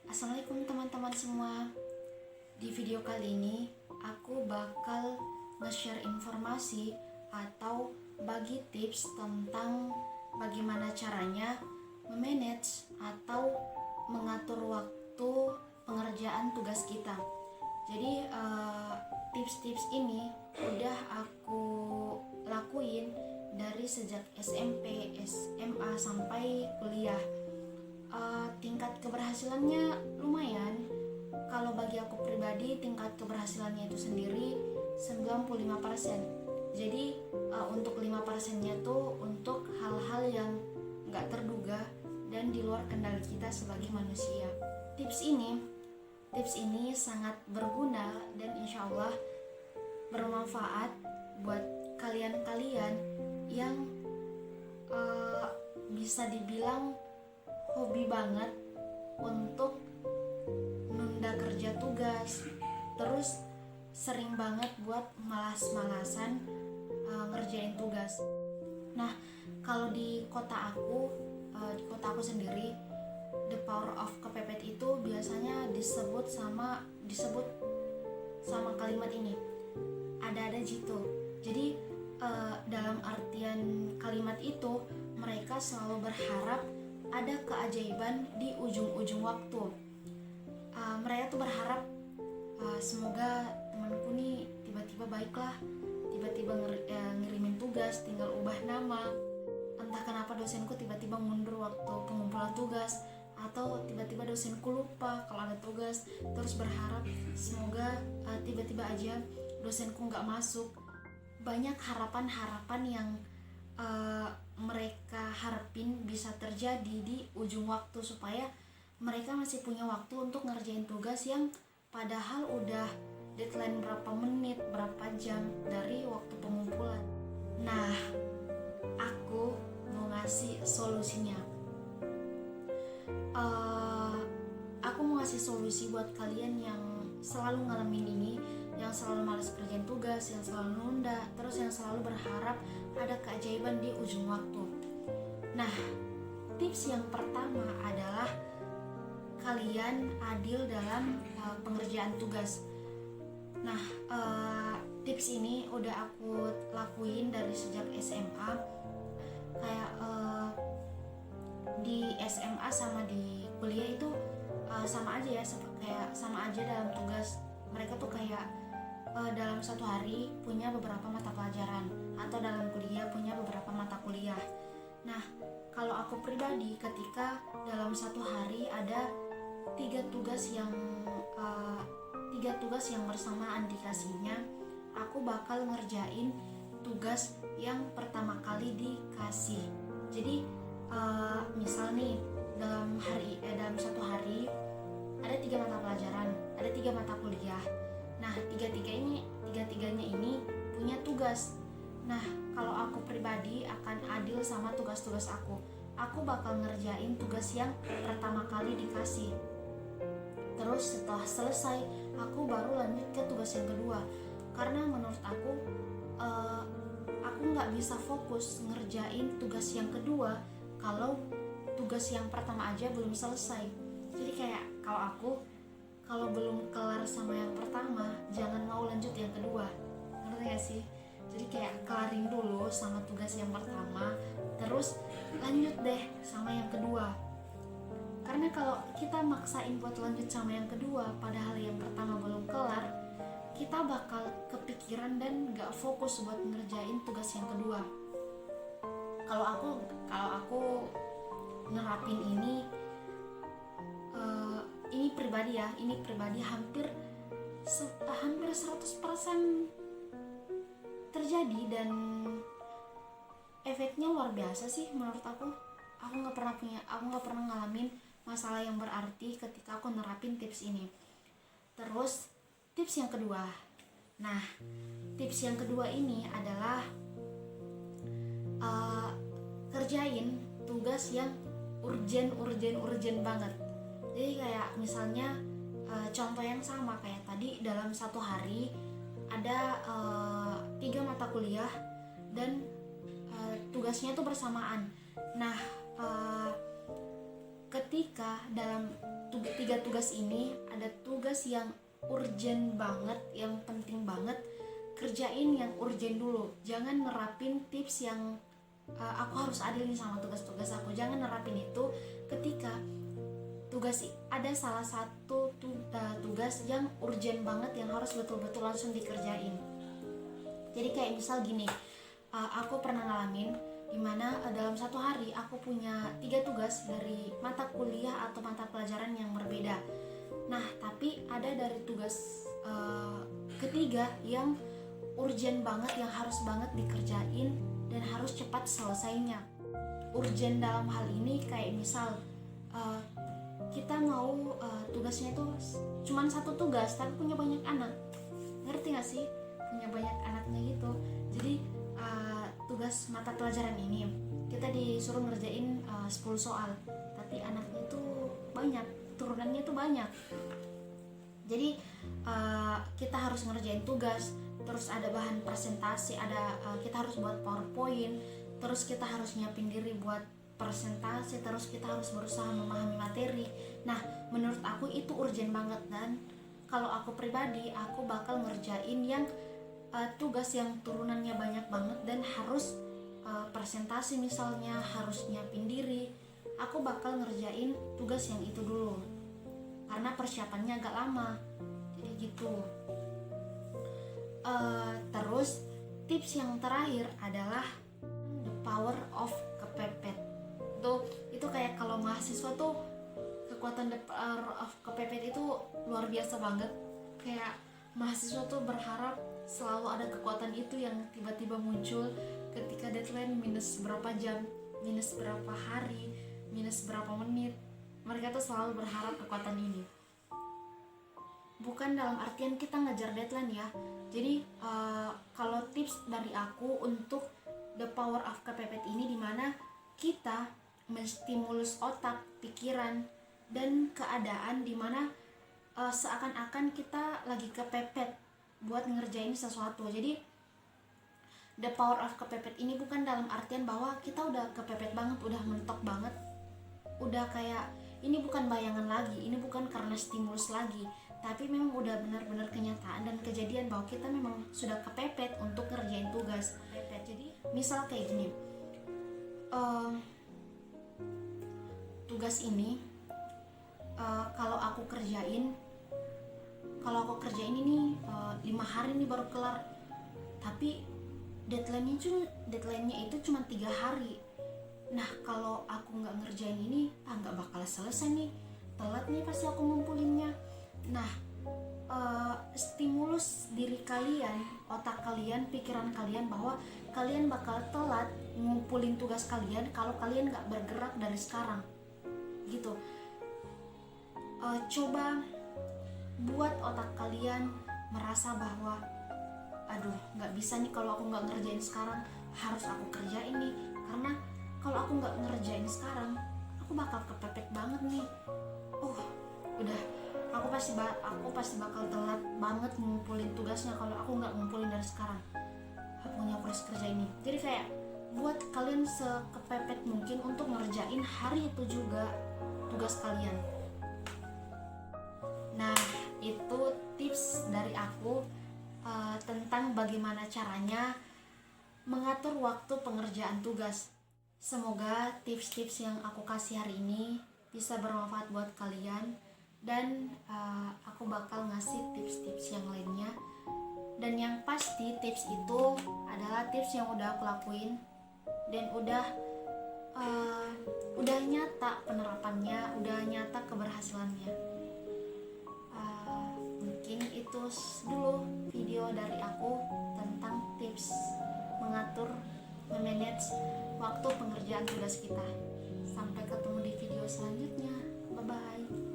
Assalamualaikum teman-teman semua. Di video kali ini aku bakal nge-share informasi atau bagi tips tentang bagaimana caranya memanage atau mengatur waktu pengerjaan tugas kita. Jadi tips-tips ini udah aku lakuin dari sejak SMP, SMA sampai kuliah. Tingkat keberhasilannya lumayan. Kalau bagi aku pribadi, tingkat keberhasilannya itu sendiri 95%. Jadi untuk 5%-nya tuh untuk hal-hal yang gak terduga dan di luar kendali kita sebagai manusia. Tips ini sangat berguna dan insya Allah bermanfaat buat kalian-kalian yang bisa dibilang hobi banget untuk nunda kerja tugas, terus sering banget buat malas-malasan ngerjain tugas. Nah, kalau di kota aku sendiri, the power of kepepet itu biasanya disebut sama kalimat ini, ada-ada jitu. Jadi dalam artian kalimat itu, mereka selalu berharap ada keajaiban di ujung-ujung waktu. Mereka tuh berharap semoga temanku nih tiba-tiba baiklah, tiba-tiba ngirimin tugas, tinggal ubah nama. Entah kenapa dosenku tiba-tiba mundur waktu pengumpulan tugas, atau tiba-tiba dosenku lupa kalau ada tugas, terus berharap semoga tiba-tiba aja dosenku nggak masuk. Banyak harapan-harapan yang mereka harapin bisa terjadi di ujung waktu supaya mereka masih punya waktu untuk ngerjain tugas yang padahal udah deadline berapa menit, berapa jam dari waktu pengumpulan. Nah, aku mau ngasih solusinya. Aku mau ngasih solusi buat kalian yang selalu ngalamin ini, yang selalu malas kerjain tugas, yang selalu nunda, terus yang selalu berharap ada keajaiban di ujung waktu. Nah, tips yang pertama adalah kalian adil dalam pengerjaan tugas. Nah, tips ini udah aku lakuin dari sejak SMA. Kayak di SMA sama di kuliah itu sama aja ya, kayak sama aja dalam tugas. Mereka tuh kayak dalam satu hari punya beberapa mata pelajaran, atau dalam kuliah punya beberapa mata kuliah. Nah, kalau aku pribadi, ketika dalam satu hari ada tiga tugas yang bersamaan dikasihnya, aku bakal ngerjain tugas yang pertama kali dikasih. Jadi misal nih dalam satu hari ada 3 mata pelajaran, ada 3 mata kuliah. Nah, tiga-tiganya ini punya tugas. Nah, kalau aku pribadi akan adil sama tugas-tugas aku. Aku bakal ngerjain tugas yang pertama kali dikasih. Terus setelah selesai, aku baru lanjut ke tugas yang kedua. Karena menurut aku nggak bisa fokus ngerjain tugas yang kedua kalau tugas yang pertama aja belum selesai. Jadi kayak kalau belum kelar sama yang pertama, jangan mau lanjut yang kedua. Ngerti gak sih? Jadi kayak kelarin dulu sama tugas yang pertama, terus lanjut deh sama yang kedua. Karena kalau kita maksain buat lanjut sama yang kedua, padahal yang pertama belum kelar, kita bakal kepikiran dan gak fokus buat ngerjain tugas yang kedua. Kalau aku nerapin ini pribadi hampir 100% terjadi, dan efeknya luar biasa sih menurut aku. Aku nggak pernah ngalamin masalah yang berarti ketika aku nerapin tips ini. Terus tips yang kedua. Nah, tips yang kedua ini adalah kerjain tugas yang urgen banget. Jadi kayak misalnya contoh yang sama kayak tadi, dalam satu hari ada 3 mata kuliah dan tugasnya tuh bersamaan. Nah, ketika dalam tiga tugas ini ada tugas yang urgent banget, yang penting banget, kerjain yang urgent dulu. Jangan nerapin tips yang aku harus adil nih sama tugas-tugas aku. Jangan nerapin itu ketika ada salah satu tugas yang urgent banget yang harus betul-betul langsung dikerjain. Jadi kayak misal gini, aku pernah ngalamin dimana dalam satu hari aku punya 3 tugas dari mata kuliah atau mata pelajaran yang berbeda. Nah, tapi ada dari tugas ketiga yang urgent banget, yang harus banget dikerjain dan harus cepat selesainya. Urgent dalam hal ini kayak misal kita mau tugasnya itu cuman satu tugas tapi punya banyak anak, ngerti gak sih? Punya banyak anaknya gitu. Jadi tugas mata pelajaran ini kita disuruh ngerjain 10 soal, tapi anaknya itu banyak, turunannya itu banyak. Jadi kita harus ngerjain tugas, terus ada bahan presentasi, kita harus buat PowerPoint, terus kita harus nyiapin diri buat presentasi, terus kita harus berusaha memahami materi. Nah, menurut aku itu urgent banget, dan kalau aku pribadi, aku bakal ngerjain yang tugas yang turunannya banyak banget dan harus presentasi, misalnya harus nyiapin diri. Aku bakal ngerjain tugas yang itu dulu karena persiapannya agak lama. Jadi gitu. Terus tips yang terakhir adalah the power of kepepet. Itu kayak kalau mahasiswa tuh kekuatan the power of kepepet itu luar biasa banget. Kayak mahasiswa tuh berharap selalu ada kekuatan itu yang tiba-tiba muncul ketika deadline minus berapa jam, minus berapa hari, minus berapa menit. Mereka tuh selalu berharap kekuatan ini. Bukan dalam artian kita ngejar deadline ya. Jadi kalau tips dari aku untuk the power of kepepet ini, dimana kita menstimulus otak, pikiran, dan keadaan dimana seakan-akan kita lagi kepepet buat ngerjain sesuatu. Jadi the power of kepepet ini bukan dalam artian bahwa kita udah kepepet banget, udah mentok banget, udah kayak ini bukan bayangan lagi, ini bukan karena stimulus lagi, tapi memang udah benar-benar kenyataan dan kejadian bahwa kita memang sudah kepepet untuk ngerjain tugas. Jadi misal kayak gini, tugas ini kalau aku kerjain ini 5 hari nih baru kelar, tapi deadline-nya itu cuma 3 hari. Nah, kalau aku nggak ngerjain ini, nggak bakal selesai nih, telat nih pasti aku ngumpulinnya. Nah, stimulus diri kalian, otak kalian, pikiran kalian bahwa kalian bakal telat ngumpulin tugas kalian kalau kalian nggak bergerak dari sekarang, gitu. Coba buat otak kalian merasa bahwa aduh, nggak bisa nih kalau aku nggak ngerjain sekarang, harus aku kerjain nih, karena kalau aku nggak ngerjain sekarang aku bakal kepepet banget nih. Udah, aku pasti bakal telat banget ngumpulin tugasnya kalau aku nggak ngumpulin dari sekarang. Aku harus kerja ini. Jadi kayak buat kalian sekepepet mungkin untuk ngerjain hari itu juga tugas kalian. Nah, itu tips dari aku tentang bagaimana caranya mengatur waktu pengerjaan tugas. Semoga tips-tips yang aku kasih hari ini bisa bermanfaat buat kalian, dan aku bakal ngasih tips-tips yang lainnya. Dan yang pasti tips itu adalah tips yang udah aku lakuin dan udah nyata penerapannya, udah nyata keberhasilannya. Mungkin itu dulu video dari aku tentang tips mengatur, memanage waktu pengerjaan tugas kita. Sampai ketemu di video selanjutnya. Bye bye.